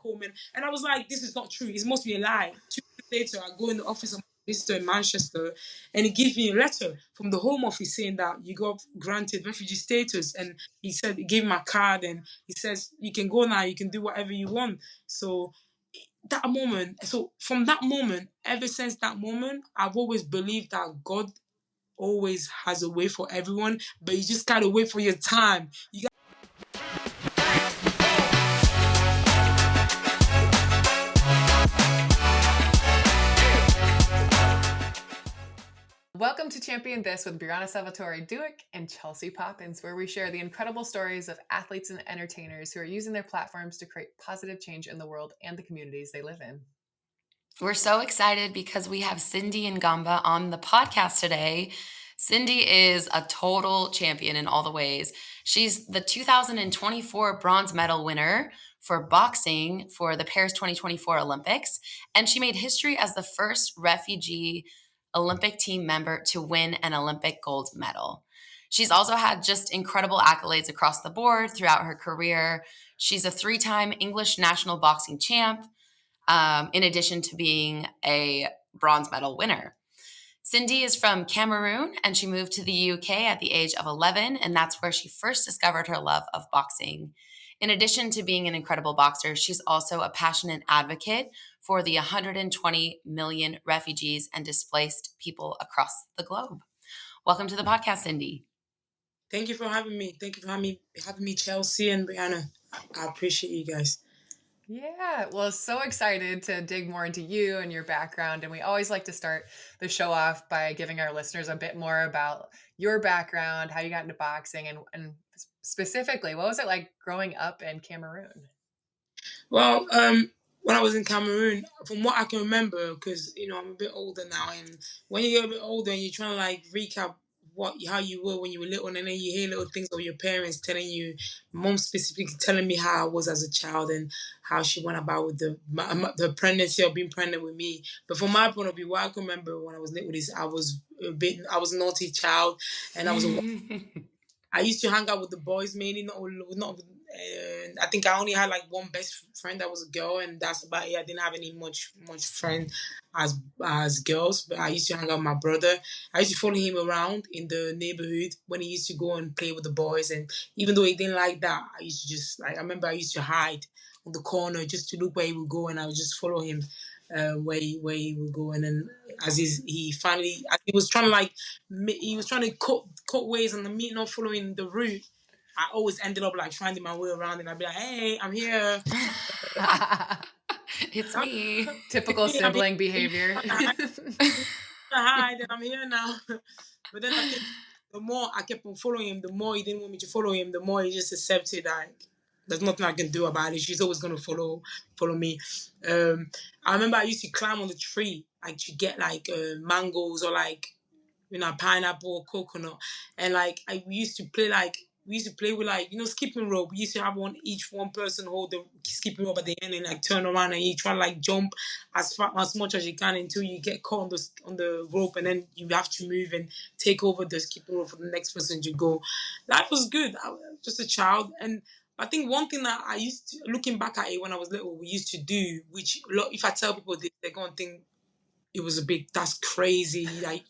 home. And I was like, this is not true. It must be a lie. 2 days later, I go in the office of my visitor in Manchester, and he gives me a letter from the Home Office saying that you got granted refugee status. And he said, he gave me my card, and he says, you can go now, you can do whatever you want. So from that moment, ever since that moment, I've always believed that God always has a way for everyone, but you just gotta wait for your time. Welcome to Champion This with Brianna, Salvatore, Dueck, and Chelsea Poppens, where we share the incredible stories of athletes and entertainers who are using their platforms to create positive change in the world and the communities they live in. We're so excited because we have Cindy Ngamba on the podcast today. Cindy is a total champion in all the ways. She's the 2024 bronze medal winner for boxing for the Paris 2024 Olympics, and she made history as the first refugee Olympic team member to win an Olympic gold medal. She's also had just incredible accolades across the board throughout her career. She's a 3-time English national boxing champ, in addition to being a bronze medal winner. Cindy is from Cameroon, and she moved to the UK at the age of 11, and that's where she first discovered her love of boxing. In addition to being an incredible boxer, she's also a passionate advocate for the 120 million refugees and displaced people across the globe. Welcome to the podcast, Cindy. Thank you for having me. Thank you for having me, Chelsea and Brianna. I appreciate you guys. Yeah, well, so excited to dig more into you and your background. And we always like to start the show off by giving our listeners a bit more about your background, how you got into boxing, and specifically, what was it like growing up in Cameroon? Well, when I was in Cameroon, from what I can remember, because I'm a bit older now, and when you get a bit older and you're trying to like recap how you were when you were little, and then you hear little things of your parents telling you, mom specifically telling me how I was as a child and how she went about with the pregnancy or being pregnant with me. But from my point of view, what I can remember when I was little is I was a naughty child, and I used to hang out with the boys mainly, not. I think I only had like one best friend that was a girl, and that's about it. I didn't have any much friend as girls, but I used to hang out with my brother. I used to follow him around in the neighborhood when he used to go and play with the boys, and even though he didn't like that, I used to just I remember I used to hide on the corner just to look where he would go, and I would just follow him where he would go, and then as he was trying to cut ways on me not following the route. I always ended up like finding my way around, and I'd be like, "Hey, I'm here." It's me. Typical sibling behavior. Hi, then I'm here now. But then I think the more I kept on following him, the more he didn't want me to follow him. The more he just accepted like there's nothing I can do about it. She's always gonna follow me. I remember I used to climb on the tree like to get like mangoes or like pineapple or coconut, and like we used to play with like skipping rope. We used to have one person hold the skipping rope at the end and like turn around, and you try to like jump as much as you can until you get caught on the rope, and then you have to move and take over the skipping rope for the next person to go. Life was good. I was just a child, and I think one thing that I used to, looking back at it when I was little, we used to do, which if I tell people this, they're gonna think it was that's crazy. Like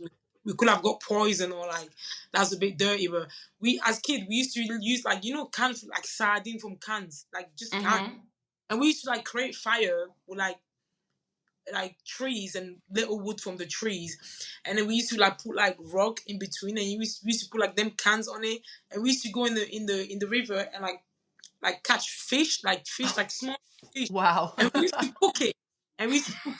we could have got poison or like that's a bit dirty. But we as kids we used to use like cans like sardine from cans, like just cans, and we used to like create fire with like trees and little wood from the trees, and then we used to like put like rock in between, and we used to put like them cans on it, and we used to go in the river and like catch fish like small fish. Wow. And we used to cook it, and we used to cook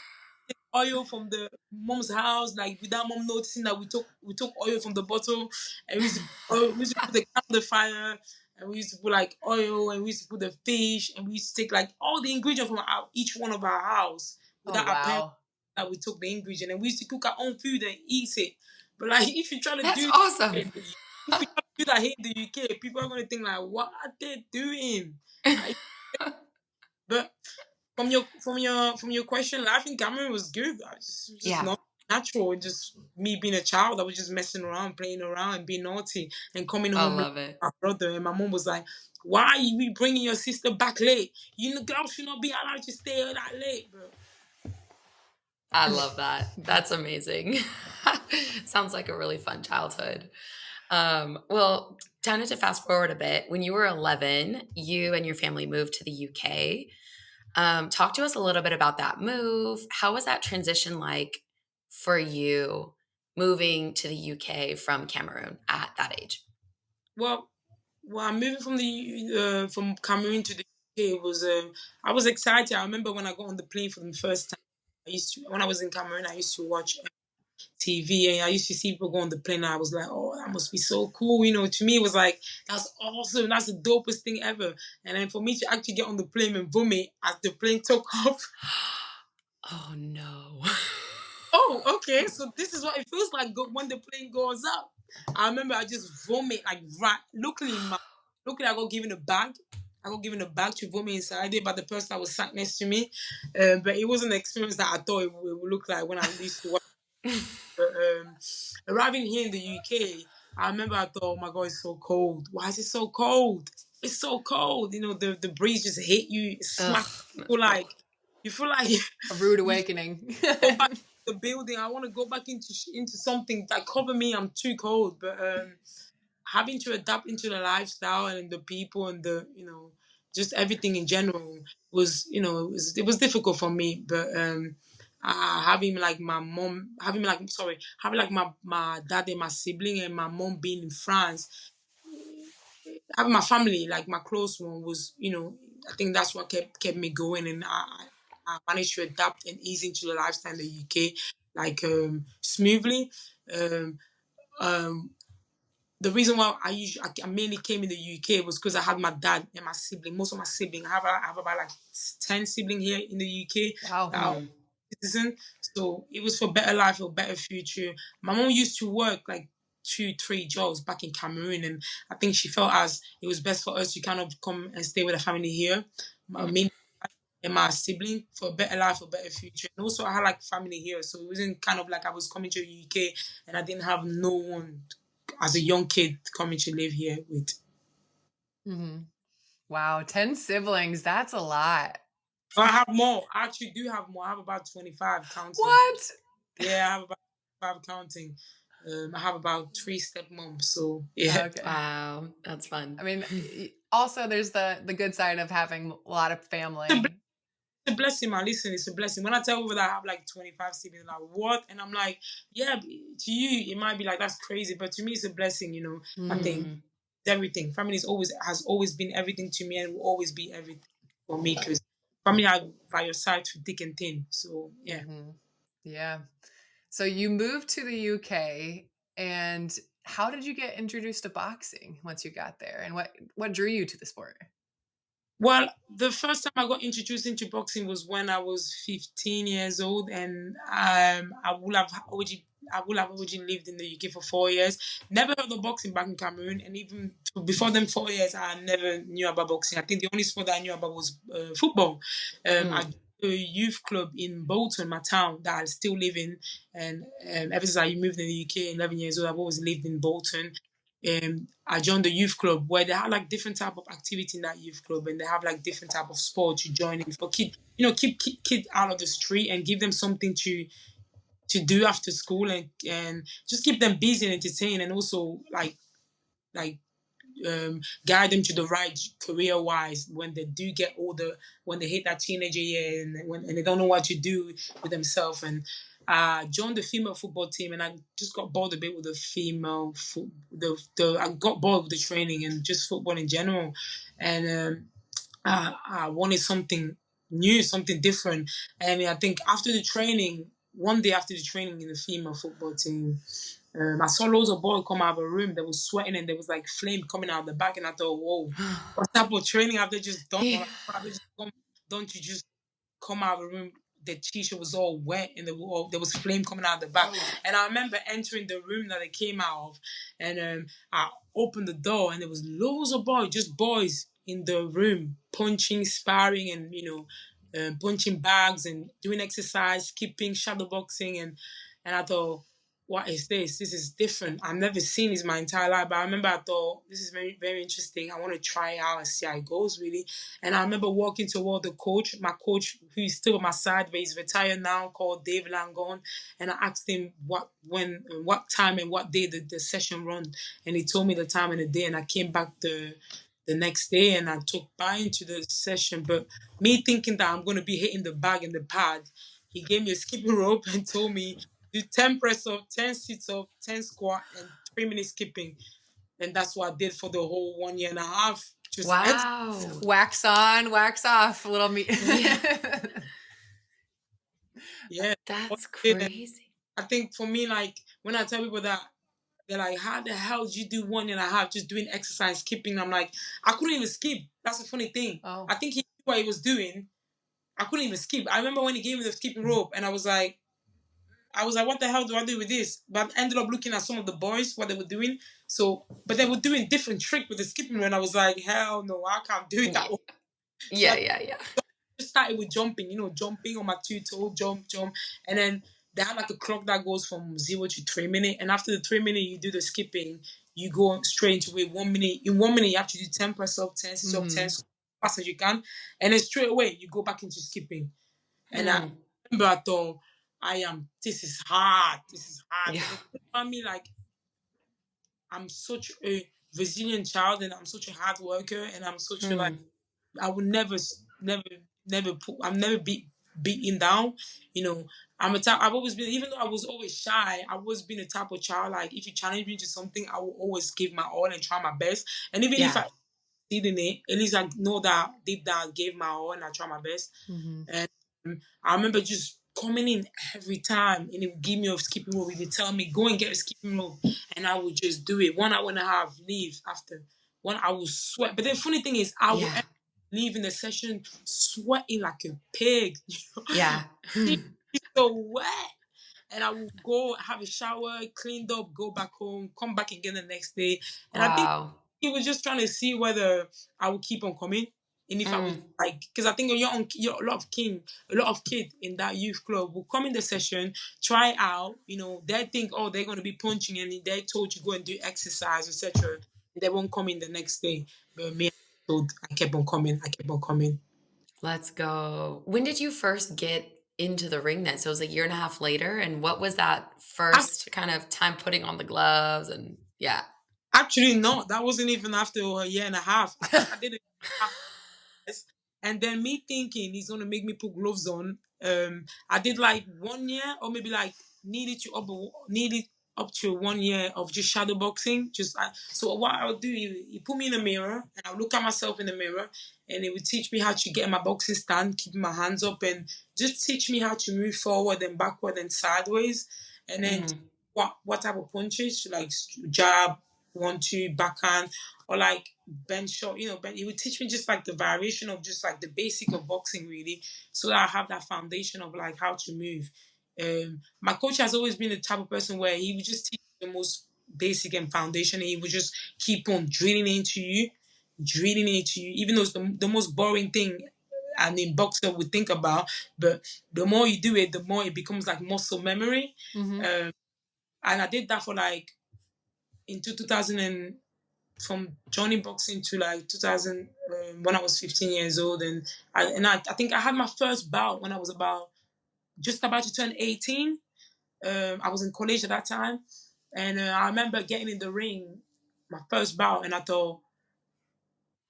oil from the mom's house, like without mom noticing that we took oil from the bottle, and we used to put the can on the fire, and we used to put like oil, and we used to put the fish, and we used to take like all the ingredients from each one of our house without our parents that we took the ingredient, and we used to cook our own food and eat it. But like if you try to That's awesome. If you try to do that here in the UK, people are gonna think like, what are they doing? But from your question, I think Cameroon was good. natural. Just me being a child, I was just messing around, playing around, and being naughty, and coming I home late love it. with my brother. And my mom was like, "Why are you bringing your sister back late? You know, girls should not be allowed to stay that late, bro." I love that. That's amazing. Sounds like a really fun childhood. Well, kind of to fast forward a bit, when you were 11, you and your family moved to the UK. Talk to us a little bit about that move. How was that transition like for you moving to the UK from Cameroon at that age? Well, I'm moving from Cameroon to the UK was I was excited. I remember when I got on the plane for the first time. When I was in Cameroon, I used to watch TV, and I used to see people go on the plane, and I was like, "Oh, that must be so cool." You know, to me, it was like, "That's awesome. That's the dopest thing ever." And then for me to actually get on the plane and vomit as the plane took off. Oh no. Oh, okay. So this is what it feels like when the plane goes up. I remember I just vomit like right. Luckily I got given a bag. I got given a bag to vomit inside it by the person that was sat next to me. But it wasn't an experience that I thought it would look like when I used to watch. But, arriving here in the UK, I remember I thought, "Oh my God, it's so cold. Why is it so cold? It's so cold." You know, the breeze just hit you, it smack. Ugh. You feel like A rude you awakening. go back to the building. I want to go back into something that cover me. I'm too cold. But having to adapt into the lifestyle and the people and the just everything in general was it was difficult for me. But having like my mom, having like my dad and my sibling and my mom being in France, having my family, like my close one, was, I think that's what kept me going, and I managed to adapt and ease into the lifestyle in the UK, like smoothly. Um, um, the reason why I mainly came in the UK was because I had my dad and my sibling. Most of my siblings, I have about like 10 siblings here in the UK Wow. that are citizen. So it was for better life, or better future. My mom used to work like 2, 3 jobs back in Cameroon, and I think she felt as it was best for us to kind of come and stay with the family here. Me and my sibling, for a better life, for a better future. And also I had like family here, so it wasn't kind of like I was coming to the UK and I didn't have no one as a young kid coming to live here with. Hmm. Wow. 10 siblings. That's a lot. But I have more. I actually do have more. I have about 25 counting. What? Yeah, I have about 25 counting. I have about 3 stepmoms, so yeah. Okay. Wow, that's fun. I mean, also there's the good side of having a lot of family. It's a blessing, man. Listen, it's a blessing. When I tell people that I have like 25 siblings, like, what? And I'm like, yeah, to you, it might be like, that's crazy. But to me, it's a blessing, I think Mhm. everything. Family has always been everything to me, and will always be everything for me, because family are by your side through thick and thin. So, yeah. Hmm. Yeah. So you moved to the UK, and how did you get introduced to boxing once you got there? And what drew you to the sport? Well, the first time I got introduced into boxing was when I was 15 years old, and I would have originally lived in the UK for 4 years. Never heard of boxing back in Cameroon, and even before them 4 years, I never knew about boxing. I think the only sport that I knew about was football. I Mm. joined a youth club in Bolton, my town, that I still live in, and ever since I moved in the UK, 11 years old, I've always lived in Bolton. I joined the youth club where they have like different type of activity in that youth club, and they have like different type of sport to join in for kid, keep kid out of the street and give them something to do after school, and just keep them busy and entertained, and also like guide them to the right career wise when they do get older, when they hit that teenager year, and they don't know what to do with themselves. And joined the female football team, and I just got bored a bit with the female I got bored with the training and just football in general, and I wanted something new, something different. And I think after the training, one day after the training in the female football team, I saw loads of boys come out of a room. They was sweating and there was like flame coming out of the back. And I thought, whoa, what type of training have they just done? Yeah. Have they just come, don't you just come out of the room? The t-shirt was all wet and there was flame coming out of the back. And I remember entering the room that they came out of, and I opened the door and there was loads of boys, just boys in the room, punching, sparring, and punching bags and doing exercise, skipping, shadow boxing, And I thought, what is this? This is different. I've never seen this my entire life. But I remember I thought, this is very, very interesting. I want to try it out and see how it goes, really. And I remember walking toward the coach, my coach, who is still on my side, but he's retired now, called Dave Langon. And I asked him what time and what day the session run. And he told me the time and the day. And I came back the next day and I took part into the session. But me thinking that I'm going to be hitting the bag and the pad, he gave me a skipping rope and told me, do 10 press up, 10 sit up, 10 squat, and 3 minutes skipping. And that's what I did for the whole 1.5 years. Just Wow. Wax on, wax off. A little meat. Yeah. That's crazy. I think for me, like, when I tell people that, they're like, how the hell did you do 1.5 just doing exercise, skipping? I'm like, I couldn't even skip. That's the funny thing. Oh. I think he knew what he was doing. I couldn't even skip. I remember when he gave me the skipping rope and I was like, what the hell do I do with this? But I ended up looking at some of the boys, what they were doing. So, but they were doing different trick with the skipping rope. And I was like, hell no, I can't do it that way. Yeah, So yeah. I just started with jumping, jumping on my 2 toe, jump. And then they have like a clock that goes from 0 to 3 minutes. And after the 3 minutes, you do the skipping, you go straight into it. 1 minute. In 1 minute, you have to do 10 press up, 10 sit up, 10 as fast as you can. And then straight away, you go back into skipping. And I remember I thought, this is hard. Yeah. I mean, like, I'm such a resilient child and I'm such a hard worker and I'm such a, like, I would never I'm never beaten down. I've always been, even though I was always shy, I've always been the type of child, like, if you challenge me to something, I will always give my all and try my best. And even if I succeed in it, at least I know that deep down I gave my all and I try my best. And I remember just coming in every time and he would give me a skipping rope. He would tell me, go and get a skipping rope. And I would just do it. 1.5 hours, leave after. I would sweat. But the funny thing is, I would leave in the session sweating like a pig. Yeah. It's so wet. And I would go have a shower, cleaned up, go back home, come back again the next day. And I think he was just trying to see whether I would keep on coming. And if I was like, because I think a lot of kids in that youth club will come in the session, try out, they think, oh, they're going to be punching and they're told to go and do exercise, etc. They won't come in the next day. But me, I kept on coming. Let's go. When did you first get into the ring then? So it was a 1.5 years later. And what was that first kind of time putting on the gloves? And yeah. Actually, no, that wasn't even after a 1.5 years. I did it. And then me thinking he's going to make me put gloves on. I did like 1 year or maybe like needed up to 1 year of just shadow boxing. So what I would do, he put me in a mirror and I would look at myself in the mirror and it would teach me how to get in my boxing stand, keeping my hands up and just teach me how to move forward and backward and sideways. And then what type of punches, like jab, 1-2, backhand, or like bench shot, he would teach me just like the variation of just like the basic of boxing really, so that I have that foundation of like how to move. My coach has always been the type of person where he would just teach the most basic and foundation and he would just keep on drilling into you, even though it's the most boring thing boxer would think about, but the more you do it, the more it becomes like muscle memory. And I did that for like into 2000 from joining boxing to like 2000 when I was 15 years old, and I think I had my first bout when I was just about to turn 18. I was in college at that time, and I remember getting in the ring, my first bout, and I thought,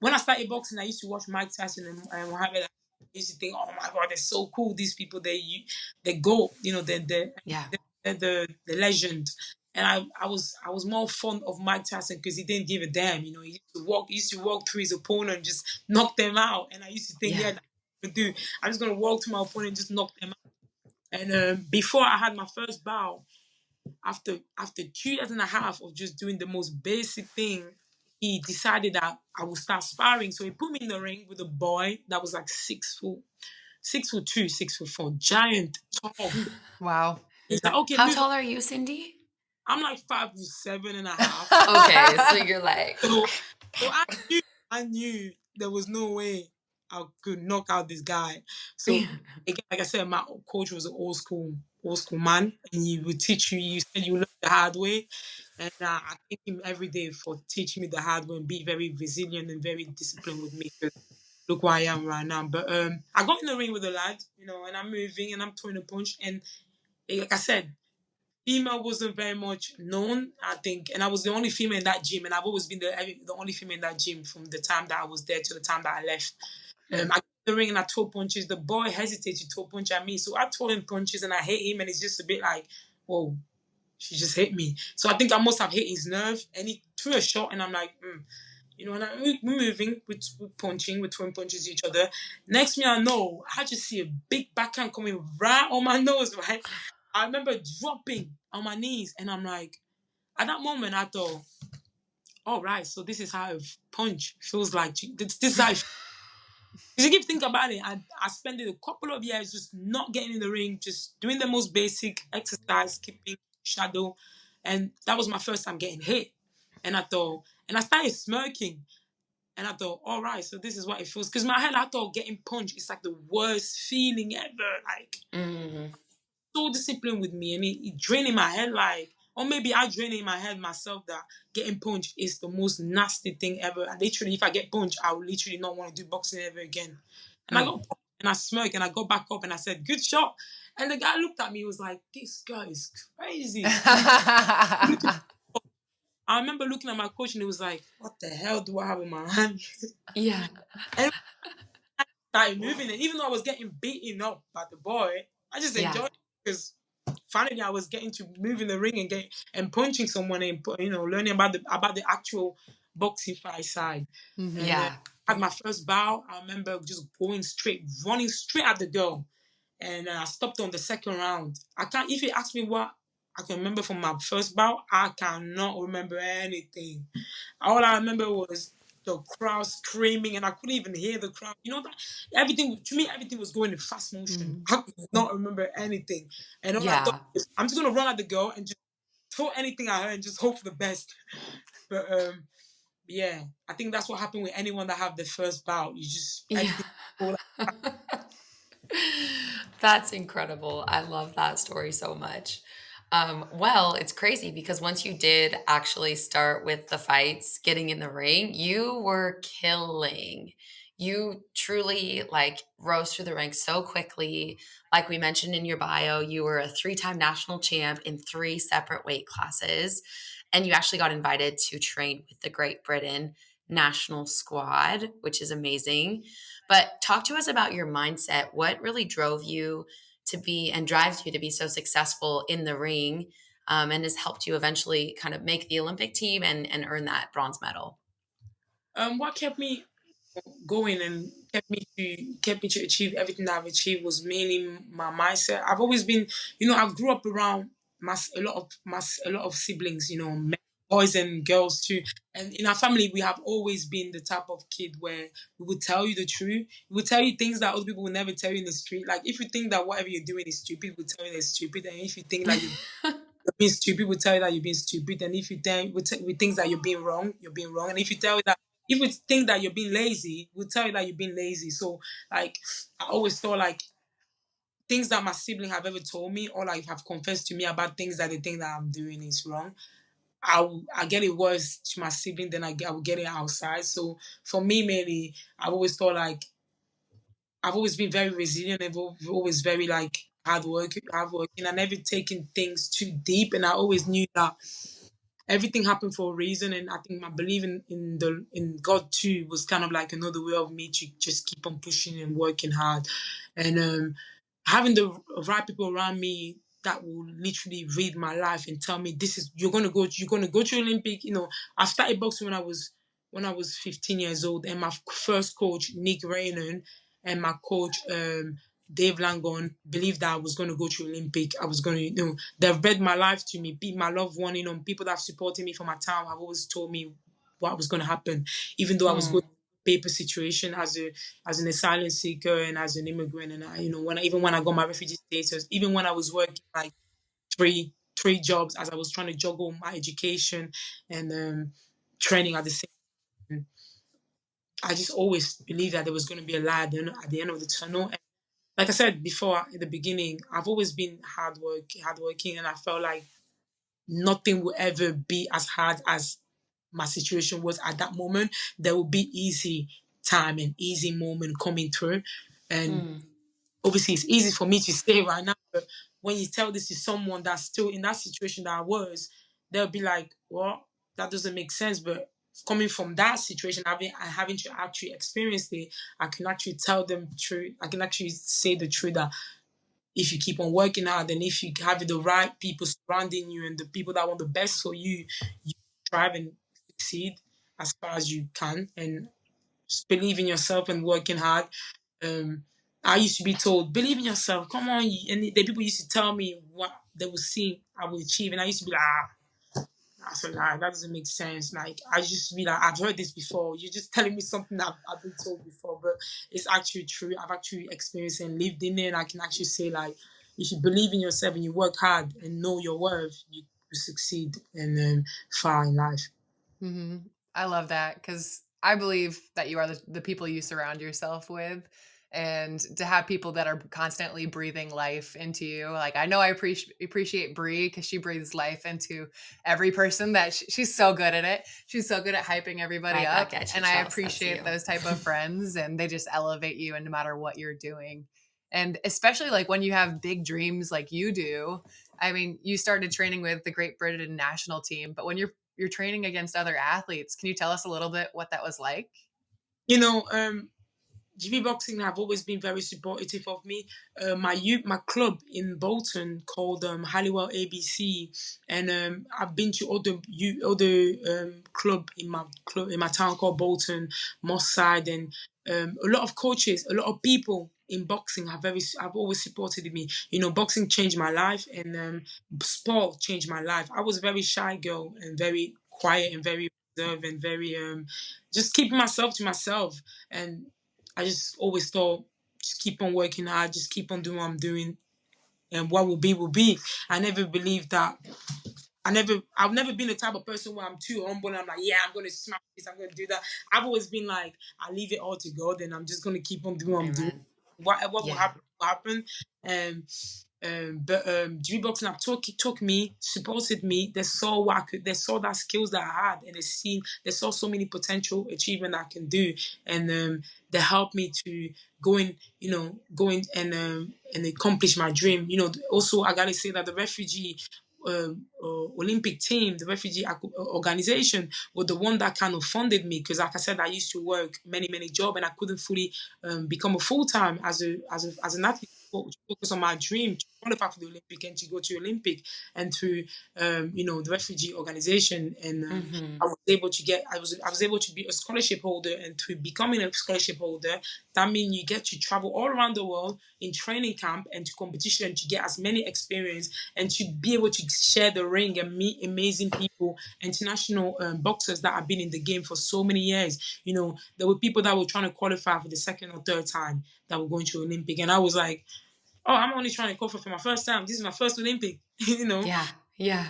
when I started boxing, I used to watch Mike Tyson and Muhammad. I used to think, oh my God, they're so cool. These people, they go, they're the legend. And I was more fond of Mike Tyson because he didn't give a damn. He used to walk through his opponent and just knock them out. And I used to think, that's what I do. I'm just gonna walk to my opponent and just knock them out. And before I had my first bout, after 2.5 years of just doing the most basic thing, he decided that I would start sparring. So he put me in the ring with a boy that was like 6'2", 6'4", giant, tall. Wow. He's like, okay. How tall are you, Cindy? I'm like 5'7.5". Okay, so you're like. So I knew there was no way I could knock out this guy. So again, like I said, my coach was an old school man, and he would teach you. You said you learn the hard way, and I thank him every day for teaching me the hard way and be very resilient and very disciplined with me. 'Cause look where I am right now. But I got in the ring with a lad, and I'm moving and I'm throwing a punch, and like I said, female wasn't very much known, I think, and I was the only female in that gym, and I've always been the only female in that gym from the time that I was there to the time that I left. I got in the ring and I throw punches. The boy hesitated to throw punch at me, so I throw him punches and I hit him, and it's just a bit like, whoa, she just hit me. So I think I must have hit his nerve, and he threw a shot, and I'm like, and we're moving, we're punching, we're throwing punches at each other. Next thing I know, I just see a big backhand coming right on my nose, right? I remember dropping on my knees, and I'm like, at that moment, I thought, all right, so this is how a punch feels like. This is how because if you think about it, I spent a couple of years just not getting in the ring, just doing the most basic exercise, keeping shadow. And that was my first time getting hit. And I started smirking. And I thought, all right, so this is what it feels. Because in my head, I thought getting punched is like the worst feeling ever. Like, so disciplined with me, and it drained in my head, like, or maybe I drain in my head myself that getting punched is the most nasty thing ever. And literally, if I get punched, I will literally not want to do boxing ever again. And I got punched, and I smirked, and I got back up, and I said, "Good shot." And the guy looked at me, was like, "This guy is crazy." I remember looking at my coach, and he was like, "What the hell do I have in my hand?" Yeah. And I started moving, and even though I was getting beaten up by the boy, I just enjoyed it because finally I was getting to move in the ring and punching someone and learning about the actual boxing fight side. And I had my first bout. I remember just running straight at the girl, and I stopped on the second round. I can't. If you ask me what I can remember from my first bout, I cannot remember anything. All I remember was the crowd screaming, and I couldn't even hear the crowd. That everything was going in fast motion. I could not remember anything, and all I thought was, I'm just gonna run at the girl and just throw anything at her and just hope for the best. But yeah, I think that's what happened with anyone that have the first bout. You just That's incredible. I love that story so much. Well, it's crazy because once you did actually start with the fights, getting in the ring, you were killing. You truly rose through the ranks so quickly. Like we mentioned in your bio, you were a 3-time national champ in 3 separate weight classes, and you actually got invited to train with the Great Britain national squad, which is amazing. But talk to us about your mindset. What really drove you to be and drives you to be so successful in the ring, and has helped you eventually kind of make the Olympic team and earn that bronze medal? what kept me going and kept me to achieve everything that I've achieved was mainly my mindset. I've always been, I've grew up around a lot of siblings, boys and girls too. And in our family, we have always been the type of kid where we would tell you the truth. We would tell you things that other people would never tell you in the street. Like if you think that whatever you're doing is stupid, we'll tell you that it's stupid. And if you think that you're being stupid, we'll tell you that you're being stupid. And if you think we think that you're being wrong, you're being wrong. And if we think that you're being lazy, we'll tell you that you're being lazy. So like I always thought like things that my sibling have ever told me or like have confessed to me about things that they think that I'm doing is wrong. I get it worse to my sibling than I will get it outside. So for me mainly, I've always been very resilient. I've always very like hardworking. I never taken things too deep, and I always knew that everything happened for a reason. And I think my belief in God too was kind of like another way of me to just keep on pushing and working hard, and having the right people around me that will literally read my life and tell me this is you're gonna go to Olympic. I started boxing when I was 15 years old, and my first coach Nick Raynon and my coach Dave Langon believed that I was going to go to Olympic. I was going to, they've read my life to me, be my loved one, people that have supported me from my time have always told me what was going to happen, even though I was going through a paper situation as an asylum seeker and as an immigrant. And even when I got my refugee status, even when I was working like three jobs as I was trying to juggle my education and training at the same time. I just always believed that there was going to be a light at the end of the tunnel. And like I said before in the beginning, I've always been hardworking, and I felt like nothing will ever be as hard as my situation was at that moment. There will be easy time and easy moment coming through. And obviously it's easy for me to say right now, but when you tell this to someone that's still in that situation that I was, they'll be like, well, that doesn't make sense. But coming from that situation, having to actually experience it, I can actually tell them the truth. I can actually say the truth that if you keep on working hard and if you have the right people surrounding you and the people that want the best for you, you thrive and succeed as far as you can. And just believe in yourself and working hard. um, I used to be told, believe in yourself, come on. And the people used to tell me what they would see I would achieve. And I used to be like, that's a lie. That doesn't make sense. Like, I used to be like, I've heard this before. You're just telling me something that I've been told before. But it's actually true. I've actually experienced and lived in it. And I can actually say, like, if you believe in yourself and you work hard and know your worth, you succeed and far in life. Mm-hmm. I love that because I believe that you are the people you surround yourself with. And to have people that are constantly breathing life into you. Like, I know I appreciate Bree because she breathes life into every person that she's so good at it. She's so good at hyping everybody Right up. back at you, And I Chels. That's appreciate you. those type of friends, and they just elevate you, and no matter what you're doing. And especially like when you have big dreams like you do. I mean, you started training with the Great Britain national team, but when you're training against other athletes, can you tell us a little bit what that was like? You know, GB Boxing have always been very supportive of me. My club in Bolton called Halliwell ABC, and I've been to other club in my town called Bolton, Moss Side, and a lot of coaches, a lot of people in boxing have always supported me. You know, boxing changed my life, and sport changed my life. I was a very shy girl and very quiet and very reserved and very just keeping myself to myself. And I just always thought, just keep on working hard, just keep on doing what I'm doing, and what will be will be. I never believed that. I've never been the type of person where I'm too humble and I'm like, yeah, I'm gonna smash this, I'm gonna do that. I've always been like, I leave it all to God, and I'm just gonna keep on doing what I'm doing. Amen. What will Yeah. happen will happen. Um, but GB Boxing have took me, supported me. They saw what I could. They saw that skills that I had, and they saw so many potential achievement I can do, and they helped me to go in and accomplish my dream. You know, also I gotta say that the refugee. Olympic team, the organization, was the one that kind of funded me because, like I said, I used to work many jobs and I couldn't fully become a full time as an athlete. Focus on my dream to qualify for the Olympic and to go to Olympic, and through the refugee organization, and Mm-hmm. I was able to be a scholarship holder, and through becoming a scholarship holder, that means you get to travel all around the world in training camp and to competition to get as many experience and to be able to share the ring and meet amazing people, international boxers that have been in the game for so many years. You know, there were people that were trying to qualify for the second or third time that were going to Olympic, and I was like, oh, I'm only trying to qualify for my first time. This is my first Olympic. Yeah. Yeah.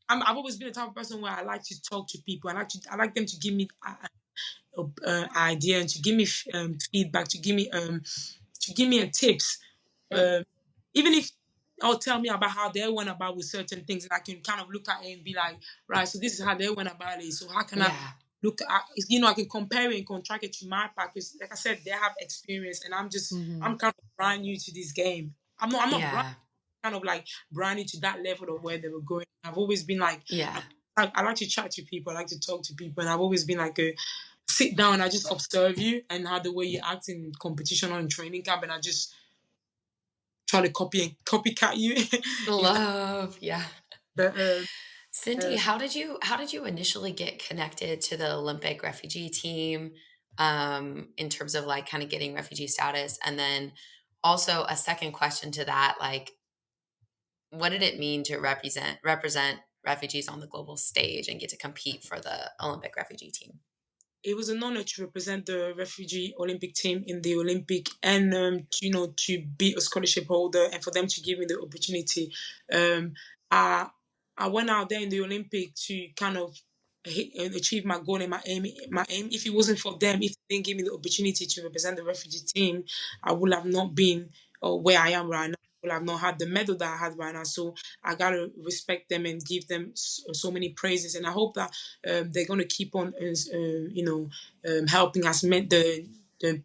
I've always been the type of person where I like to talk to people. I like them to give me idea and to give me feedback, to give me a tips. Um, Even if or tell me about how they went about with certain things, and I can kind of look at it and be like, right, so this is how they went about it. So how can I Yeah. look at, I can compare it and contract it to my practice. Like I said, they have experience, and Mm-hmm. I'm kind of brand new to this game. I'm not brand Yeah. kind of like brand new to that level of where they were going. I've always been like, Yeah. I like to chat to people, I like to talk to people, and I've always been like a sit down, I just observe you and how the way you act in competition or in training camp, and I just try to copycat you. If that, Love. Yeah. but, Cindy, uh, how did you initially get connected to the Olympic refugee team, in terms of like kind of getting refugee status? And then also a second question to that, like what did it mean to represent refugees on the global stage and get to compete for the Olympic refugee team? it was an honor to represent the refugee Olympic team in the Olympic, and to be a scholarship holder and for them to give me the opportunity. I I went out there in the Olympic to kind of achieve my goal and my aim. If it wasn't for them, if they didn't give me the opportunity to represent the refugee team, I would have not been where I am right now. I would have not had the medal that I had right now. So I gotta respect them and give them so many praises. And I hope that they're gonna keep on, helping us met the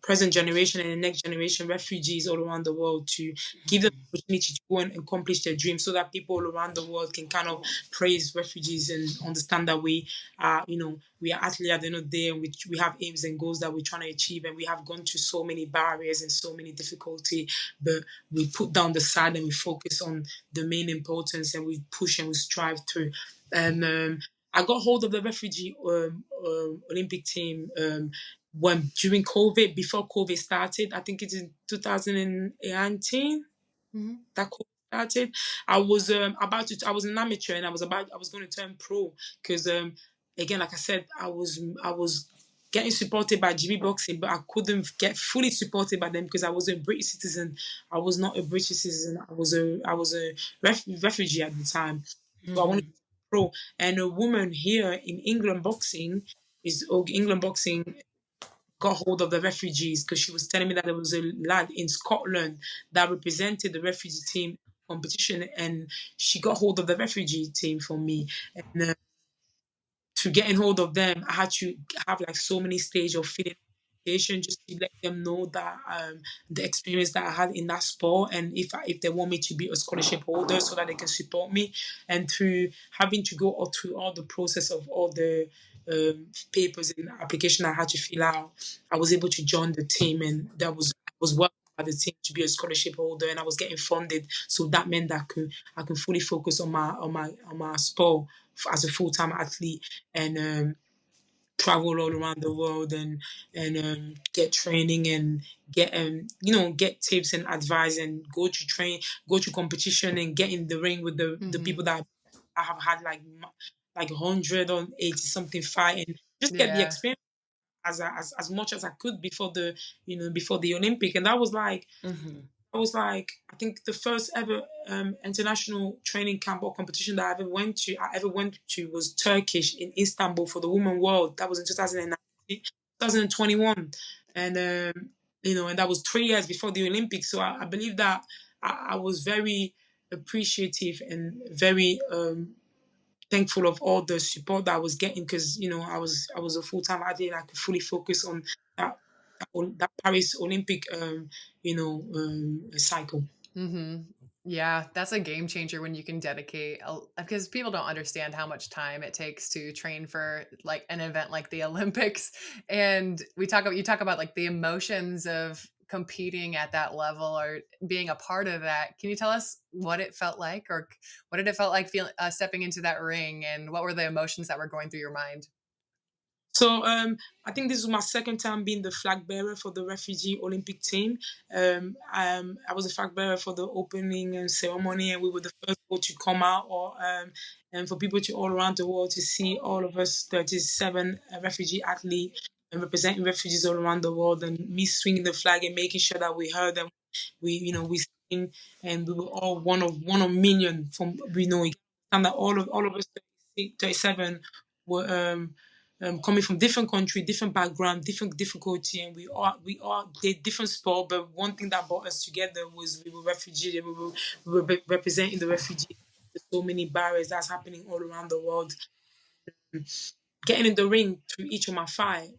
present generation and the next generation refugees all around the world to give them the opportunity to go and accomplish their dreams so that people all around the world can kind of praise refugees and understand that we are actually at the end of the day, and we have aims and goals that we're trying to achieve, and we have gone through so many barriers and so many difficulty, but we put down the side and we focus on the main importance, and we push and we strive through. And I got hold of the refugee Olympic team when during COVID, before COVID started. I think it's in 2019 Mm-hmm. that COVID started. I was an amateur and I was going to turn pro because again, like I said, I was getting supported by GB Boxing, but I couldn't get fully supported by them because I was a British citizen. I was not a British citizen. I was a refugee at the time. So I wanted to Mhm. be pro. And a woman here in England boxing England boxing got hold of the refugees because she was telling me that there was a lad in Scotland that represented the refugee team competition, and she got hold of the refugee team for me. And to getting hold of them, I had to have like so many stages of feeling appreciation just to let them know that the experience that I had in that sport, and if they want me to be a scholarship holder so that they can support me, and through having to go all through all the process of all the papers and application I had to fill out, I was able to join the team, and I was welcomed by the team to be a scholarship holder, and I was getting funded. So that meant that I could fully focus on my sport as a full time athlete, and travel all around the world, and get training and get tips and advice, and go to competition and get in the ring with the Mm-hmm. people that I have had like 180 something fight, and just get the Yeah. experience as much as I could before the Olympic. And that was like Mhm. I think the first ever international training camp or competition that I ever went to was Turkish in Istanbul for the Women World. That was in 2019, 2021, and and that was 3 years before the Olympics. So I believe that I was very appreciative and very thankful of all the support that I was getting because I was a full time athlete and I could fully focus on that that Paris Olympic cycle. Mm-hmm. Yeah, that's a game changer when you can dedicate because people don't understand how much time it takes to train for like an event like the Olympics. And you talk about like the emotions of competing at that level or being a part of that. Can you tell us what it felt like, or what did it felt like stepping into that ring, and what were the emotions that were going through your mind? So I think this was my second time being the flag bearer for the refugee Olympic team. I was a flag bearer for the opening ceremony, and we were the first boat to come out, and for people to all around the world to see all of us 37 refugee athletes and representing refugees all around the world, and me swinging the flag and making sure that we heard them. We sing, and we were all one of million from and that all of us 37 were coming from different country, different background, different difficulty, and we all did different sport. But one thing that brought us together was we were refugees, and we were representing the refugees. There's so many barriers that's happening all around the world. Getting in the ring through each of my fight,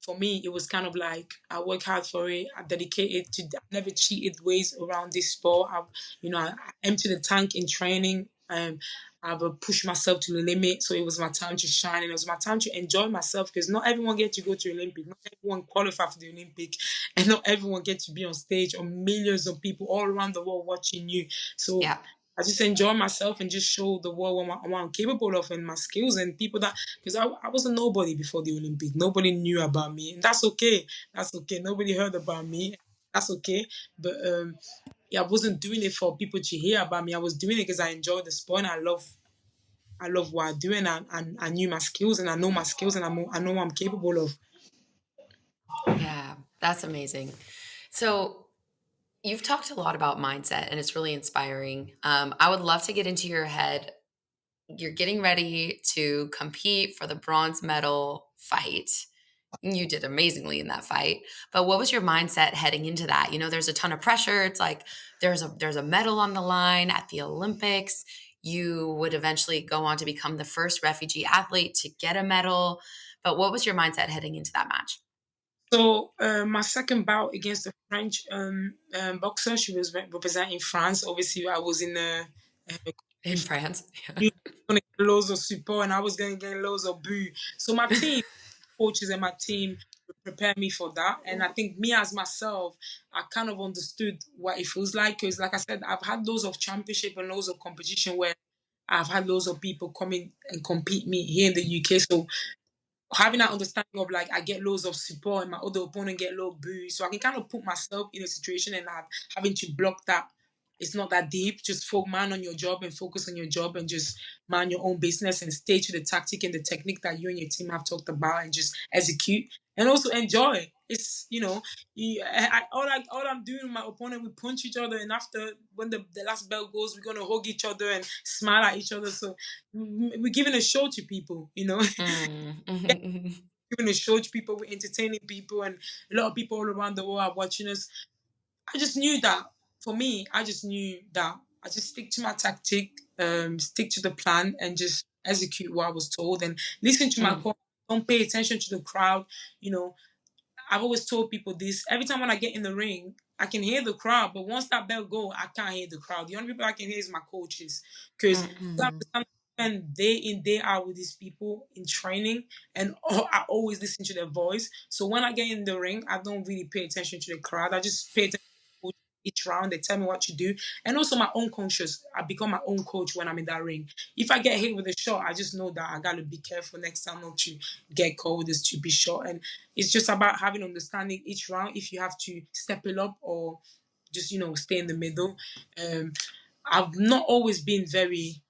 for me, it was kind of like I work hard for it. I dedicated to. I never cheated ways around this sport. I emptied the tank in training. I've pushed myself to the limit, so it was my time to shine, and it was my time to enjoy myself because not everyone gets to go to Olympic, not everyone qualify for the Olympic, and not everyone gets to be on stage or millions of people all around the world watching you. So Yeah. I just enjoy myself and just show the world what I'm capable of and my skills and people that because I was a nobody before the Olympic. Nobody knew about me, and that's okay. That's okay. Nobody heard about me. That's okay. But yeah, I wasn't doing it for people to hear about me. I was doing it because I enjoy the sport and I love what I do, and I knew my skills and I know my skills and I know what I'm capable of. Yeah, that's amazing. So you've talked a lot about mindset, and it's really inspiring. I would love to get into your head you're getting ready to compete for the bronze medal fight. You did amazingly in that fight. But what was your mindset heading into that? You know, there's a ton of pressure. It's like there's a medal on the line at the Olympics. You would eventually go on to become the first refugee athlete to get a medal. But what was your mindset heading into that match? So my second bout against the French boxer, she was representing France. Obviously, I was in the In France. going to get loads of support, and I was going to get loads of boo. So my team, coaches and my team prepared me for that. And I think me as myself, I kind of understood what it feels like. Because like I said, I've had loads of championship and loads of competition where I've had loads of people come in and compete me here in the UK. So having that understanding of like I get loads of support and my other opponent get low boost, so I can kind of put myself in a situation and having to block that. It's not that deep. Just man on your job and focus on your job and just mind your own business and stay to the tactic and the technique that you and your team have talked about and just execute and also enjoy. It's all I'm doing with my opponent, we punch each other, and after when the last bell goes, we're gonna hug each other and smile at each other. So we're giving a show to people, giving a show to people, we're entertaining people, and a lot of people all around the world are watching us. I just knew that for me, I just knew that I just stick to my tactic, stick to the plan, and just execute what I was told and listen to my Mm, coach. Don't pay attention to the crowd. You know, I've always told people this. Every time when I get in the ring, I can hear the crowd, but once that bell go, I can't hear the crowd. The only people I can hear is my coaches, because mm, I spend day in day out with these people in training, and I always listen to their voice. So when I get in the ring, I don't really pay attention to the crowd. I just pay attention to each round. They tell me what to do, and also my own conscious. I become my own coach when I'm in that ring. If I get hit with a shot, I just know that I gotta be careful next time not to get caught with a stupid shot. And it's just about having understanding each round if you have to step it up or just stay in the middle. Um, I've not always been very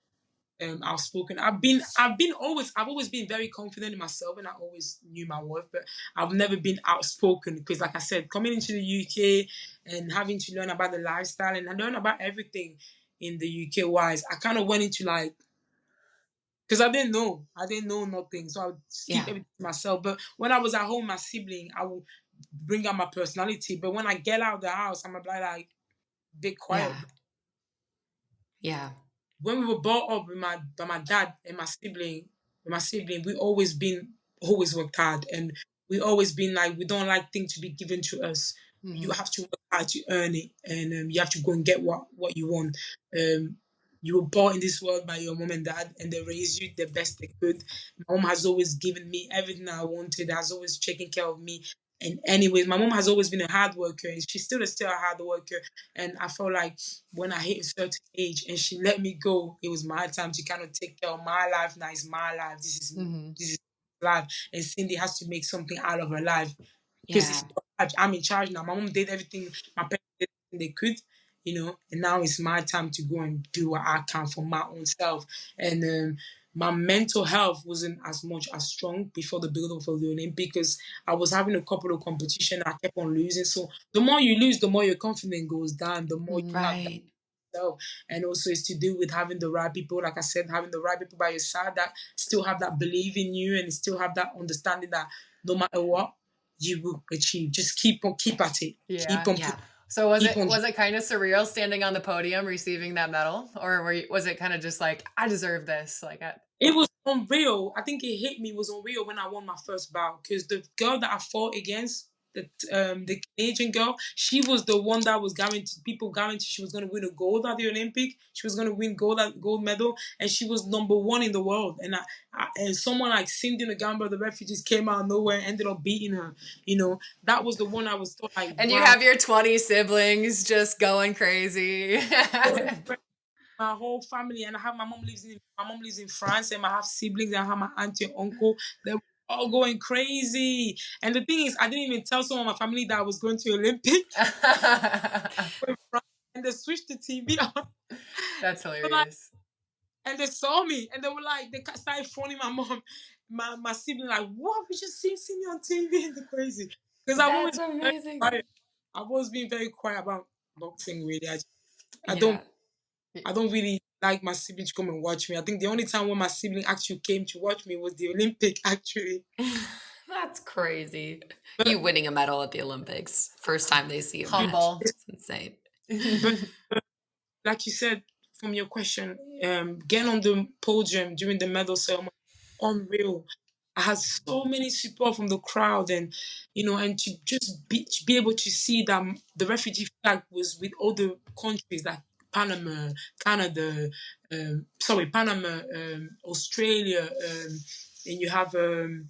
outspoken. I've always been very confident in myself, and I always knew my worth. But I've never been outspoken because, like I said, coming into the UK and having to learn about the lifestyle and learn about everything in the UK wise, I kind of went into like, because I didn't know nothing, so I would just keep yeah. everything to myself. But when I was at home, my sibling, I would bring out my personality. But when I get out of the house, I'm like bit quiet. Yeah. Yeah. When we were brought up with by my dad and my sibling, we always worked hard, and we always been like we don't like things to be given to us. You Mhm. have to work hard to earn it, and you have to go and get what you want. You were born in this world by your mom and dad, and they raised you the best they could. My mom has always given me everything I wanted. Has always taken care of me. And anyways, my mom has always been a hard worker, and she's still a hard worker. And I felt like when I hit a certain age and she let me go, it was my time to kind of take care of my life. Now it's my life. Mhm. This is life. And Cindy has to make something out of her life because Yeah. it's her life. I'm in charge now. My mom did everything. My parents did everything they could, and now it's my time to go and do what I can for my own self. And my mental health wasn't as much as strong before the build up of the Olympic because I was having a couple of competition. I kept on losing. So the more you lose, the more your confidence goes down, the more you Mhm. have Right. yourself. And also it's to do with having the right people, like I said, having the right people by your side that still have that belief in you and still have that understanding that no matter what, you will achieve. Just keep at it. Keep Yeah. on Yeah. So was keep it on. was it kind of surreal standing on the podium receiving that medal, or was it kind of just like I deserve this? Like, It was unreal. I think it hit me was unreal when I won my first bout because the girl that I fought against, the Canadian girl, she was the one that was guaranteed. People guaranteed she was going to win a gold at the Olympic. She was going to win gold medal, and she was number 1 in the world. And someone like Cindy Ngamba, the refugees, came out of nowhere and ended up beating her. That was the one I was thought like, and you wow. have your 20 siblings just going crazy. My whole family, and my mom lives in France, and I have siblings, and I have my auntie and uncle. They're all going crazy. And the thing is, I didn't even tell some of my family that I was going to Olympic. And they switched the TV on. That's But like, hilarious. and they saw me, and they were like, they started phoning my mom, my sibling, like, what? We just seen you on TV, and they're crazy. Because That's amazing. I've always been very quiet about boxing. Really, I Yeah. don't really like my sibling to come and watch me. I think the only time when my sibling actually came to watch me was the Olympic, actually. That's crazy. But, You winning a medal at the Olympics. First time they see a match. Humble. It's insane. but like you said from your question, getting on the podium during the medal ceremony, unreal. I had so many support from the crowd, and and to just be able to see that the refugee flag was with other countries like Panama, Canada, Panama, Australia, and you have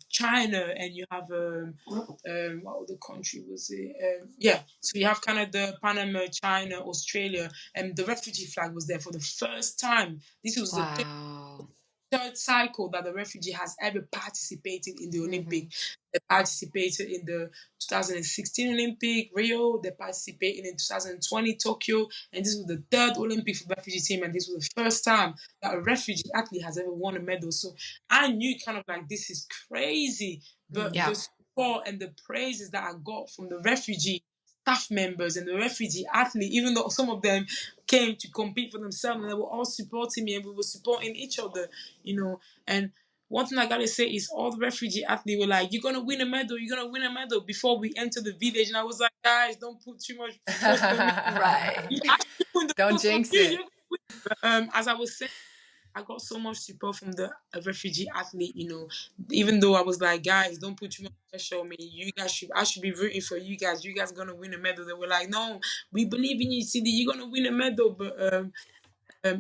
China, and you have what other country was it? Yeah, so you have Canada, Panama, China, Australia, and the refugee flag was there for the first time. This was the Wow. third cycle that the refugee has ever participated in the Olympic. Mhm. They participated in the 2016 Olympic, Rio. They participated in 2020 Tokyo, and this was the third Olympic for the refugee team, and this was the first time that a refugee athlete has ever won a medal. So I knew kind of like this is crazy, but Yeah. the support and the praises that I got from the refugee staff members and the refugee athlete, even though some of them came to compete for themselves, and they were all supporting me, and we were supporting each other, And one thing I gotta say is all the refugee athletes were like, "You're gonna win a medal, you're gonna win a medal" before we enter the village. And I was like, guys, don't put too much trust on me. Right. You actually put the Don't trust on jinx you. it. You're gonna win. But, as I was saying, I got so much support from the refugee athlete, even though I was like, guys, don't put too much pressure on me. I should be rooting for you guys. You guys gonna win a medal. They were like, no, we believe in you, Cindy. You're gonna win a medal. But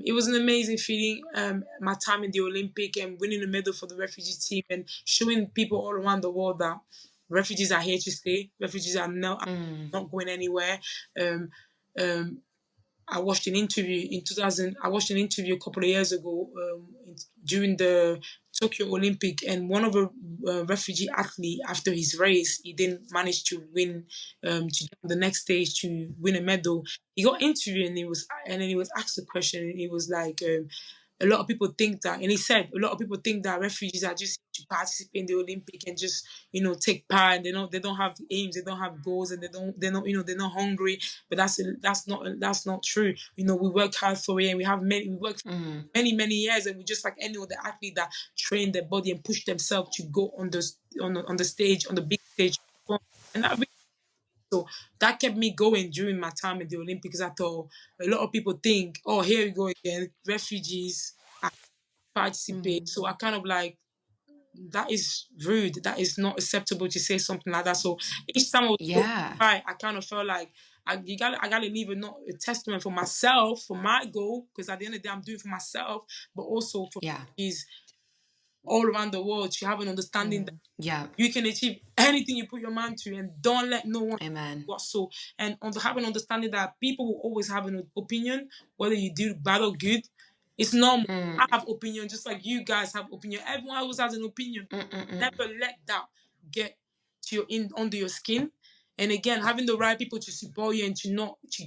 it was an amazing feeling. My time in the Olympic and winning a medal for the refugee team and showing people all around the world that refugees are here to stay. Refugees are not going anywhere. Um, um, I watched an interview in 2000. I watched an interview a couple of years ago during the Tokyo Olympic, and one of the refugee athlete after his race, he didn't manage to win to get on the next stage to win a medal. He got interviewed and then he was asked a question, and he was like. A lot of people think that, and he said, a lot of people think that refugees are just to participate in the Olympic and just, take part. And they don't have aims, they don't have goals, and they're not, they're not hungry. But that's not true. We work hard for it, and we work for many years, and we just like any other athlete that train their body and push themselves to go on the stage, on the big stage. And so that kept me going during my time in the Olympics. I thought a lot of people think, oh, here we go again, refugees participate. So I kind of like, that is rude. That is not acceptable to say something like that. So each time I was Yeah. right, I kind of felt like I gotta leave a testament for myself, for my goal, because at the end of the day, I'm doing it for myself, but also for Yeah. these all around the world to have an understanding that Yeah. you can achieve anything you put your mind to, and don't let no one Amen. what so. And have an understanding that people will always have an opinion, whether you do bad or good. It's normal. I have opinion, just like you guys have opinion. Everyone always has an opinion. Never let that get to under your skin. And again, having the right people to support you and to not to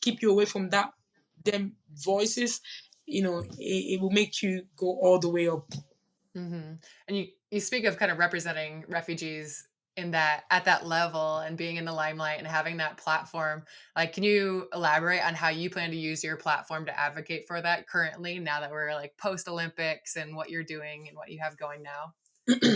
keep you away from them voices, it will make you go all the way up. And you speak of kind of representing refugees in that at that level and being in the limelight and having that platform. Like, can you elaborate on how you plan to use your platform to advocate for that currently, now that we're like post Olympics, and what you're doing and what you have going now?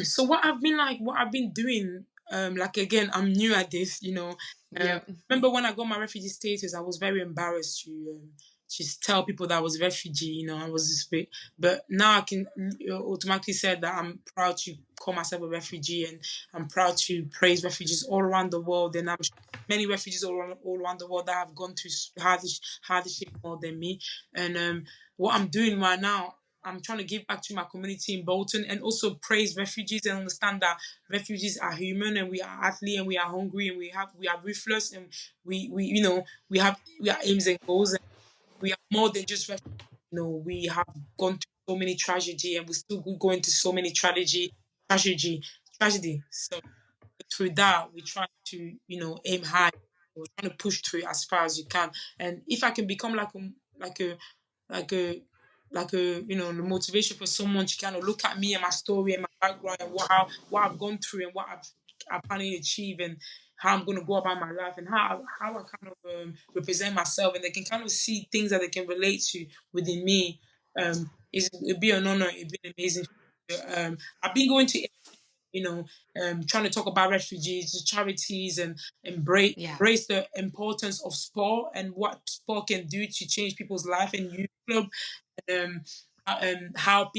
So what I've been doing, like again, I'm new at this, Yep. remember when I got my refugee status, I was very embarrassed to just tell people that I was a refugee, I was this bit, but now I can automatically say that I'm proud to call myself a refugee, and I'm proud to praise refugees all around the world, and I'm sure many refugees all around the world that have gone through hardship more than me, and what I'm doing right now, I'm trying to give back to my community in Bolton, and also praise refugees and understand that refugees are human, and we are athletes, and we are hungry, and we are ruthless, and we have aims and goals, and we are more than just refugees. We have gone through so many tragedy, and we still go into so many tragedy tragedy. So through that, we try to aim high. We're trying to push through as far as you can, and if I can become like a like a the motivation for someone to kind of look at me and my story and my background and what I've gone through and what I'm planning to achieve, and how I'm gonna go about my life and how I kind of represent myself, and they can kind of see things that they can relate to within me. It'd be an honor. It'd be an amazing. I've been going to, you know, trying to talk about refugees, charities, and Yeah. embrace the importance of sport and what sport can do to change people's life and youth club. Um, how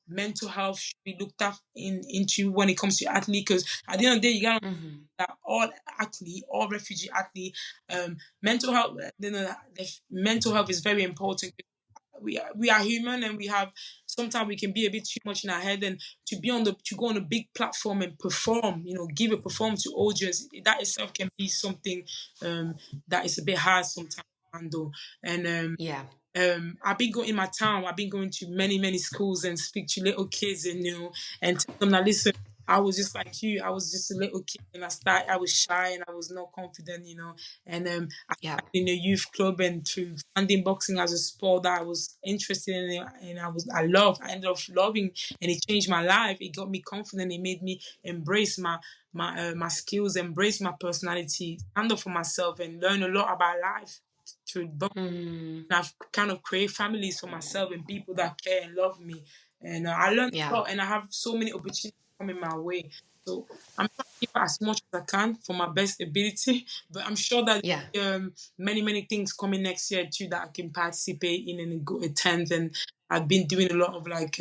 mental health should be looked at into when it comes to athlete. Because at the end of the day, you gotta Hmm. that all athlete, all refugee athlete, mental health. Mental health is very important. We are human, and we have sometimes we can be a bit too much in our head, and to go on a big platform and perform, give a performance to audience, that itself can be something that is a bit hard sometimes to handle. And Yeah. I've been going in my town. I've been going to many, many schools and speak to little kids, and and tell them that, listen. I was just like you. I was just a little kid, and I was shy, and I was not confident, And I Yeah. started in a youth club, and through finding boxing as a sport that I was interested in, and I ended up loving, and it changed my life. It got me confident. It made me embrace my skills, embrace my personality, stand up for myself, and learn a lot about life through boxing. Mm, And I've kind of created families for myself and people that care and love me. And I learned a yeah. lot, and I have so many opportunities coming my way. So I'm trying to give as much as I can for my best ability. But I'm sure that Yeah. many, many things coming next year too that I can participate in and go attend. And I've been doing a lot of like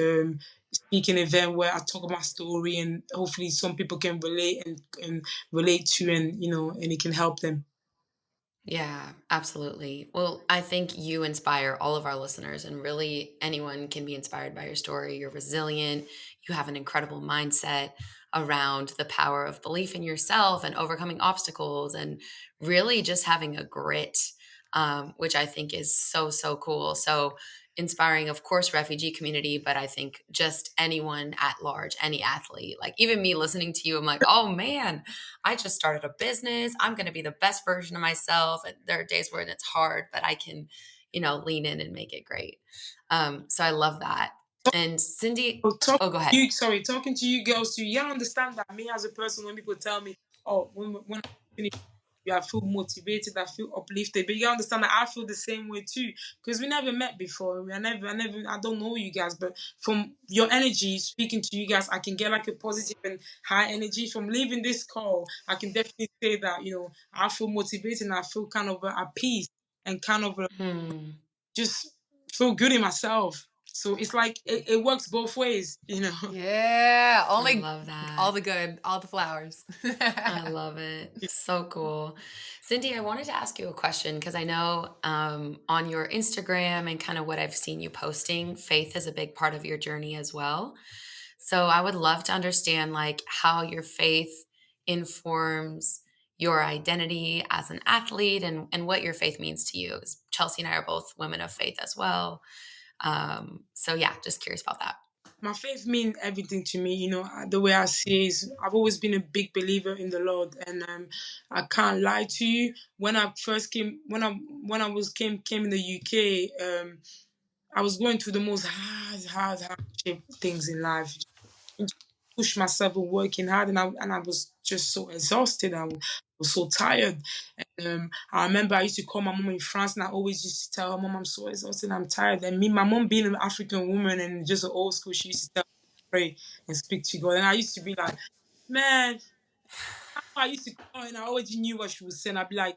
speaking event where I talk my story, and hopefully some people can relate and relate to, and and it can help them. Yeah, absolutely. Well, I think you inspire all of our listeners, and really anyone can be inspired by your story. You're resilient. You have an incredible mindset around the power of belief in yourself and overcoming obstacles, and really just having a grit, which I think is so, so cool. So inspiring, of course, refugee community, but I think just anyone at large, any athlete, like even me listening to you, I'm like, oh man, I just started a business. I'm going to be the best version of myself. And there are days when it's hard, but I can, lean in and make it great. So I love that. And Cindy, Oh, talking oh, go to ahead. you, sorry, talking to you girls too. You gotta understand that me as a person, when people tell me, oh, when I finish, I feel motivated, I feel uplifted. But you gotta understand that I feel the same way too, because we never met before. I don't know you guys, but from your energy, speaking to you guys, I can get like a positive and high energy. From leaving this call, I can definitely say that I feel motivated, and I feel kind of at peace, and kind of Hmm. just feel good in myself. So it's like it works both ways. Yeah, I only love that. all the good, all the flowers. I love it. So cool. Cindy, I wanted to ask you a question because I know on your Instagram and kind of what I've seen you posting, faith is a big part of your journey as well. So I would love to understand like how your faith informs your identity as an athlete and what your faith means to you. 'Cause Chelsea and I are both women of faith as well. So yeah, just curious about that. My faith means everything to me. The way I see it is, I've always been a big believer in the Lord, and I can't lie to you. When I first came, when I was came in the UK, I was going through the most hardship things in life. Push myself and working hard, and I was just so exhausted. I was so tired. And I remember I used to call my mom in France, and I always used to tell her, "Mom, I'm so exhausted. I'm tired." And me, my mom being an African woman and just an old school, she used to tell me to pray and speak to God. And I used to be like, "Man," I used to call, and I already knew what she was saying. I'd be like,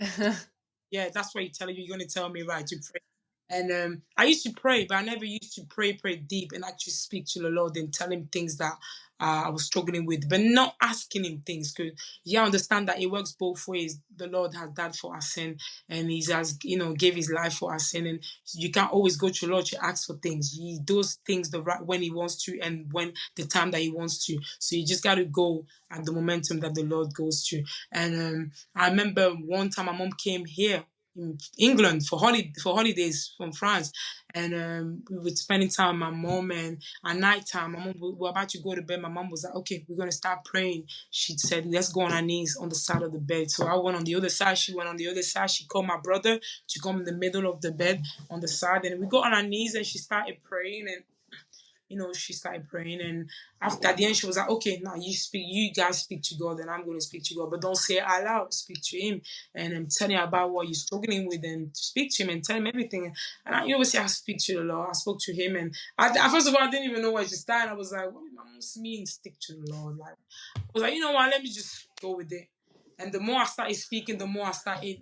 yeah, that's what you're telling you. You're going to tell me, right, to pray. And I used to pray, but I never used to pray deep and actually speak to the Lord and tell him things that I was struggling with, but not asking him things. Because you understand that it works both ways. The Lord has died for our sin, and He has, gave His life for our sin. And you can't always go to the Lord to ask for things. He does things the right when He wants to, and when the time that He wants to. So you just got to go at the momentum that the Lord goes to. And I remember one time my mom came here in England for holidays from France, and we were spending time with my mom. And at night time, my mom we were about to go to bed. My mom was like, "Okay, we're gonna start praying." She said, "Let's go on our knees on the side of the bed." So I went on the other side. She went on the other side. She called my brother to come in the middle of the bed on the side, and we got on our knees and she started praying. And she started praying, and after, at the end, she was like, okay, now you guys speak to God, and I'm going to speak to God, but don't say it out loud, speak to him, and tell him about what you're struggling with, and speak to him and tell him everything. And obviously, I speak to the Lord. I spoke to him, and first of all, I didn't even know where to start. I was like, what does mean stick to the Lord? Like, I was like, you know what, let me just go with it. And the more I started speaking, the more I started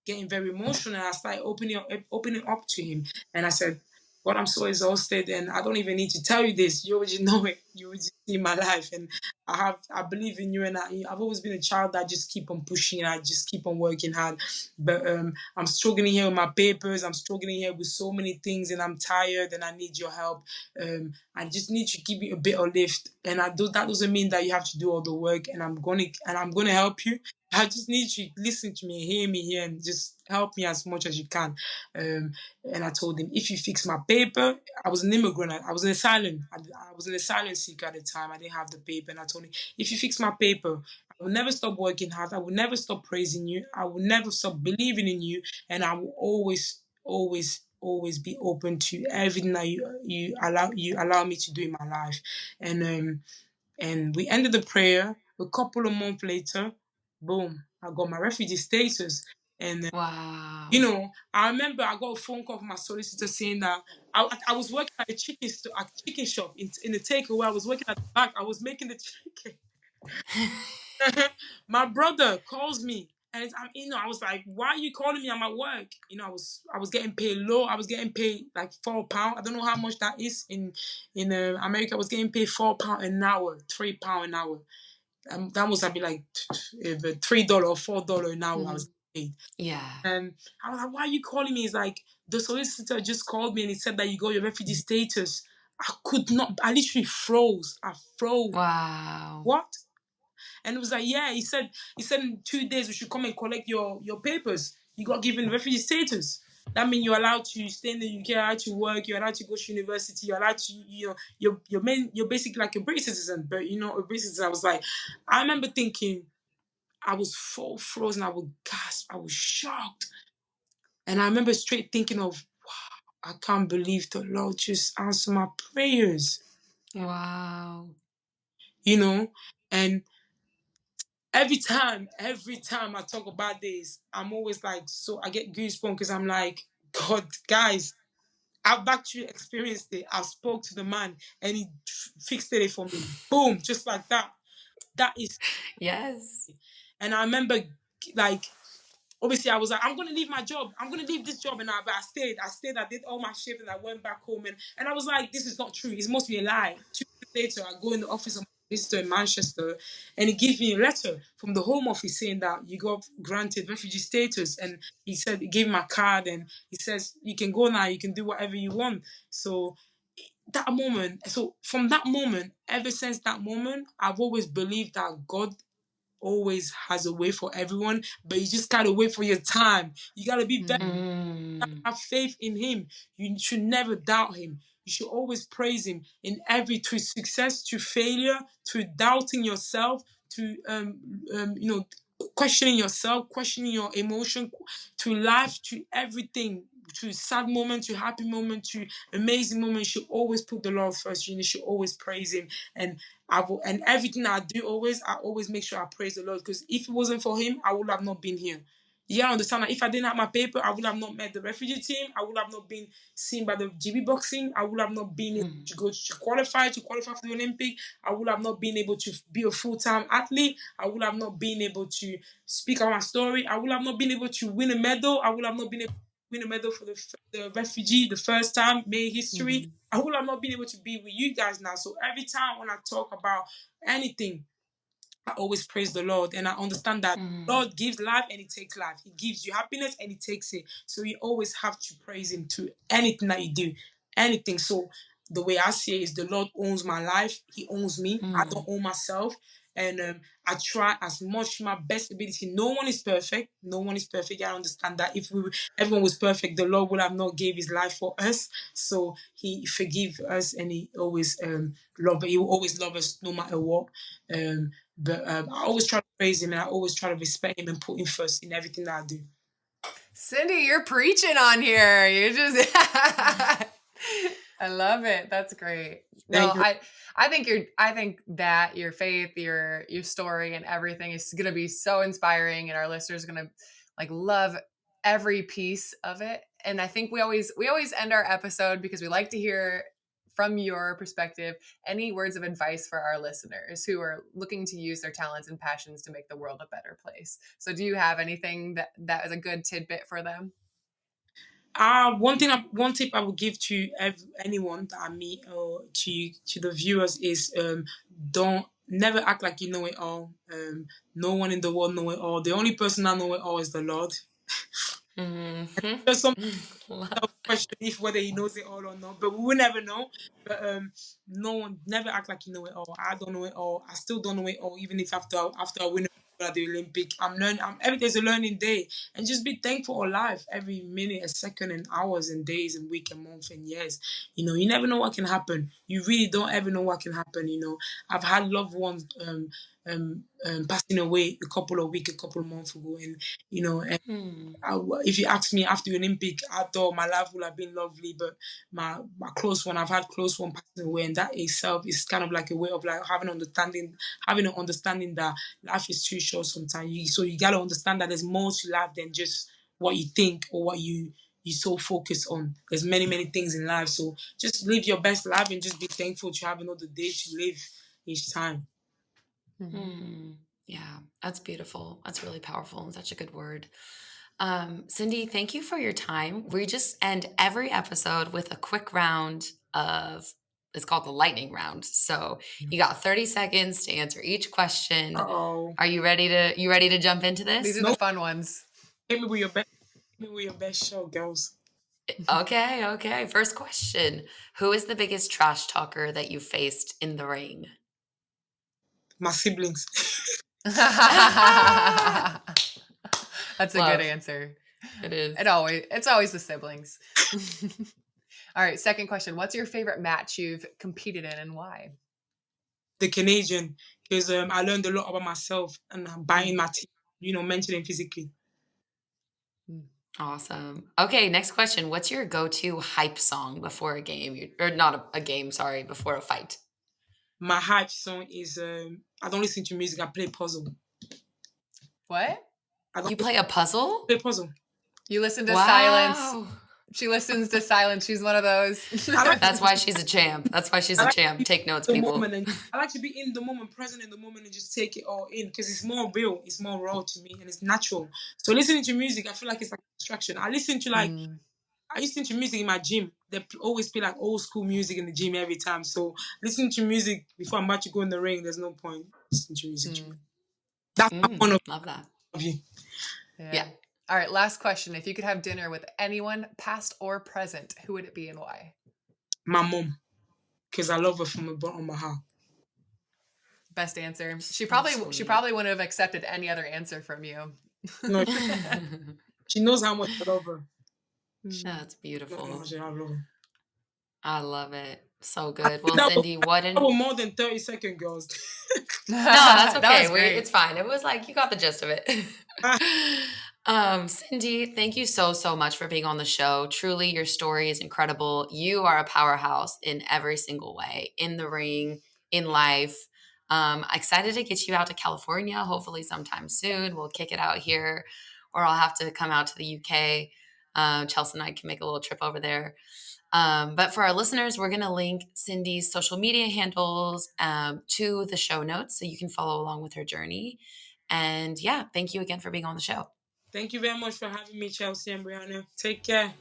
getting very emotional. I started opening up to him. And I said, God, I'm so exhausted, and I don't even need to tell you this. You already know it. You already see my life, and I believe in you. And I've always been a child that just keep on pushing. I just keep on working hard. But I'm struggling here with my papers. I'm struggling here with so many things, and I'm tired, and I need your help. I just need to give you a bit of lift, and that doesn't mean that you have to do all the work. And I'm gonna help you. I just need you to listen to me, hear me here, and just help me as much as you can. And I told him, if you fix my paper, I was an immigrant. I was an asylum. I was an asylum seeker at the time. I didn't have the paper. And I told him, if you fix my paper, I will never stop working hard. I will never stop praising you. I will never stop believing in you. And I will always, always, always be open to everything that you allow me to do in my life. And we ended the prayer. A couple of months later, boom, I got my refugee status. And Wow. I remember I got a phone call from my solicitor saying that I was working at a chicken shop in the takeaway. I was working at the back. I was making the chicken. My brother calls me, and I was like, "Why are you calling me? I'm at work." I was getting paid low. I was getting paid like £4. I don't know how much that is in America. I was getting paid £4 an hour, £3 an hour. That must have been like $3 or $4 an hour. I was paid. Yeah. And I was like, why are you calling me? He's like, the solicitor just called me and he said that you got your refugee status. I literally froze. I froze. Wow. What? And it was like, yeah, he said in 2 days we should come and collect your papers. You got given refugee status. That means you're allowed to stay in the UK, you're allowed to work, you're allowed to go to university, you're allowed to, you're basically like a British citizen. But a British citizen, I was like, I remember thinking, I was full frozen, I would gasp, I was shocked. And I remember straight thinking of, wow, I can't believe the Lord just answered my prayers. Wow. And every time I talk about this, I'm always like, so I get goosebumps because I'm like, God, guys, I've actually experienced it. I spoke to the man and he fixed it for me. Boom, just like that. That is. Yes. And I remember, like, obviously I was like, I'm going to leave my job. I'm going to leave this job. But I stayed. I did all my shift and I went back home. And I was like, this is not true. It must be a lie. 2 days later, I go in the office of my visitor in Manchester and he gives me a letter from the Home Office saying that you got granted refugee status. And he gave me my card and he says, you can go now. You can do whatever you want. So from that moment, ever since that moment, I've always believed that God always has a way for everyone, but you just gotta wait for your time. You gotta be very have faith in him. You should never doubt him. You should always praise him in to success, to failure, to doubting yourself, to questioning yourself, questioning your emotion, to life, to everything, to sad moment, to happy moment, to amazing moment. You should always put the Lord first. You should always praise him. And everything I do, I always make sure I praise the Lord, because if it wasn't for him, I would have not been here. Yeah, I understand that if I didn't have my paper, I would have not met the refugee team. I would have not been seen by the GB boxing. I would have not been able to go to qualify for the Olympic. I would have not been able to be a full-time athlete. I would have not been able to speak on my story. I would have not been able to win a medal. I would have not been able to win a medal for the refugee the first time, made history. I would have not been able to be with you guys now. So every time when I talk about anything, I always praise the Lord, and I understand that God gives life and he takes life. He gives you happiness and he takes it. So you always have to praise him to anything that you do, anything. So the way I see it is the Lord owns my life. He owns me. I don't own myself. And I try as much my best ability. No one is perfect. No one is perfect. I understand that. If everyone was perfect, the Lord would have not gave his life for us. So he forgive us, and he always He will always love us no matter what. But I always try to praise him, and I always try to respect him and put him first in everything that I do. Cindy, you're preaching on here. You just I love it. That's great. No, Thank you. I think that your faith, your story and everything is going to be so inspiring, and our listeners are going to like love every piece of it. And I think we always end our episode because we like to hear from your perspective any words of advice for our listeners who are looking to use their talents and passions to make the world a better place. So do you have anything that is a good tidbit for them? One tip I would give to anyone that I meet or to the viewers is don't never act like you know it all. No one in the world know it all. The only person that know it all is the Lord. There's some question if whether he knows it all or not, but we will never know. But no one never act like you know it all. I don't know it all. I still don't know it all, even if after I win at the Olympic, I'm learning. Every day's a learning day, and just be thankful for life. Every minute, a second, and hours, and days, and week, and month, and years. You never know what can happen. You really don't ever know what can happen. I've had loved ones passing away a couple of months ago, and if you ask me after the Olympic, I thought my life would have been lovely, but my close one, I've had close one passing away, and that itself is kind of like a way of like having an understanding that life is too short sometimes. So you gotta understand that there's more to life than just what you think or what you so focus on. There's many things in life, so just live your best life and just be thankful to have another day to live each time. Yeah, that's beautiful. That's really powerful and such a good word. Cindy, thank you for your time. We just end every episode with a quick round of, it's called the lightning round. So you got 30 seconds to answer each question. Uh-oh. Are you ready to jump into this? These are the fun ones. Hit me with your best shot, girls. Okay. First question. Who is the biggest trash talker that you faced in the ring? My siblings. That's a Love. good answer. It is. It's always the siblings. All right, second question. What's your favorite match you've competed in and why? The Canadian, because I learned a lot about myself and buying my team, mentally and physically. Awesome. Okay, next question. What's your go-to hype song before a game? Or not a game, sorry, before a fight? My hype song is I don't listen to music. I play puzzle. What? You play a puzzle? Play puzzle. You listen to silence. She listens to silence. She's one of those. That's why she's a champ. Take notes, people. I like to be in the moment, present in the moment, and just take it all in because it's more real, it's more raw to me, and it's natural. So listening to music, I feel like it's like a distraction. I listen to music in my gym. They always play like old school music in the gym every time. So listening to music before I'm about to go in the ring, there's no point listening to music. That's one of love that. Of you. Yeah. All right, last question. If you could have dinner with anyone, past or present, who would it be and why? My mom, because I love her from the bottom of my heart. Best answer. She probably wouldn't have accepted any other answer from you. No, she knows how much I love her. That's beautiful. I love it. So good. Well, Cindy, more than 30 seconds, girls. No, that's okay. It's fine. It was like you got the gist of it. Cindy, thank you so much for being on the show. Truly, your story is incredible. You are a powerhouse in every single way, in the ring, in life. Excited to get you out to California, hopefully sometime soon. We'll kick it out here, or I'll have to come out to the UK. Chelsea and I can make a little trip over there. But for our listeners, we're going to link Cindy's social media handles to the show notes so you can follow along with her journey. And yeah, thank you again for being on the show. Thank you very much for having me, Chelsea and Brianna. Take care.